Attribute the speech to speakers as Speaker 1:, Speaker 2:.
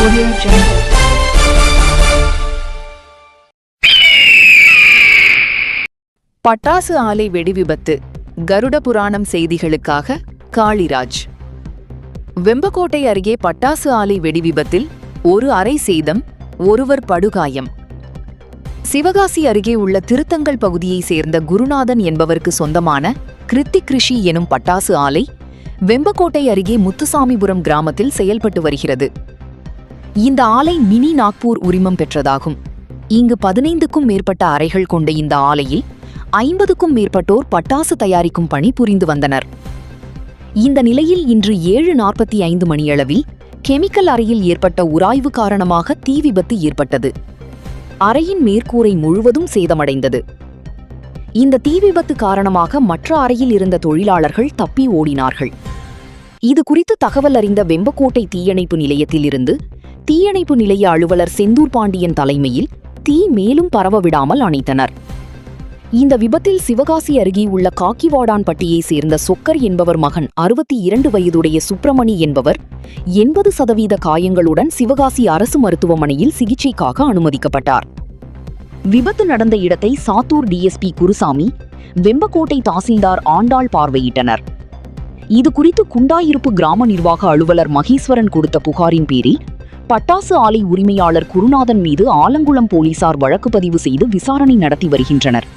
Speaker 1: Audio Jungle. பட்டாசு ஆலை வெடிவிபத்து. கருட புராணம் செய்திகளுக்காக காளிராஜ். வெம்பக்கோட்டை அருகே பட்டாசு ஆலை வெடிவிபத்தில் ஒரு அறை சேதம், ஒருவர் படுகாயம். சிவகாசி அருகே உள்ள திருத்தங்கல் பகுதியைச் சேர்ந்த குருநாதன் என்பவருக்கு சொந்தமான கிருத்திக் கிருஷி எனும் பட்டாசு ஆலை வெம்பக்கோட்டை அருகே முத்துசாமிபுரம் கிராமத்தில் செயல்பட்டு வருகிறது. இந்த ஆலை மினி நாக்பூர் உரிமம் பெற்றதாகும். இங்கு 15க்கும் மேற்பட்ட அறைகள் கொண்ட இந்த ஆலையில் 50க்கும் மேற்பட்டோர் பட்டாசு தயாரிக்கும் பணி புரிந்து வந்தனர். இந்த நிலையில் இன்று 7:45 மணியளவில் கெமிக்கல் அறையில் ஏற்பட்ட உராய்வு காரணமாக தீ விபத்து ஏற்பட்டது. அறையின் மேற்கூரை முழுவதும் சேதமடைந்தது. இந்த தீ விபத்து காரணமாக மற்ற அறையில் இருந்த தொழிலாளர்கள் தப்பி ஓடினார்கள். இது குறித்து தகவல் அறிந்த வெம்பக்கோட்டை தீயணைப்பு நிலையத்தில் இருந்து தீயணைப்பு நிலைய அலுவலர் செந்தூர் பாண்டியன் தலைமையில் தீ மேலும் பரவ விடாமல் அணைத்தனர். இந்த விபத்தில் சிவகாசி அருகே உள்ள காக்கிவாடான்பட்டியைச் சேர்ந்த சொக்கர் என்பவர் மகன் 62 வயதுடைய சுப்பிரமணி என்பவர் 80% காயங்களுடன் சிவகாசி அரசு மருத்துவமனையில் சிகிச்சைக்காக அனுமதிக்கப்பட்டார். விபத்து நடந்த இடத்தை சாத்தூர் டிஎஸ்பி குருசாமி, வெம்பக்கோட்டை தாசில்தார் ஆண்டாள் பார்வையிட்டனர். இது குறித்து குண்டாயிருப்பு கிராம நிர்வாக அலுவலர் மகேஸ்வரன் கொடுத்த புகாரின் பேரில் பட்டாசு ஆலை உரிமையாளர் குருநாதன் மீது ஆலங்குளம் போலீசார் வழக்கு பதிவு செய்து விசாரணை நடத்தி வருகின்றனர்.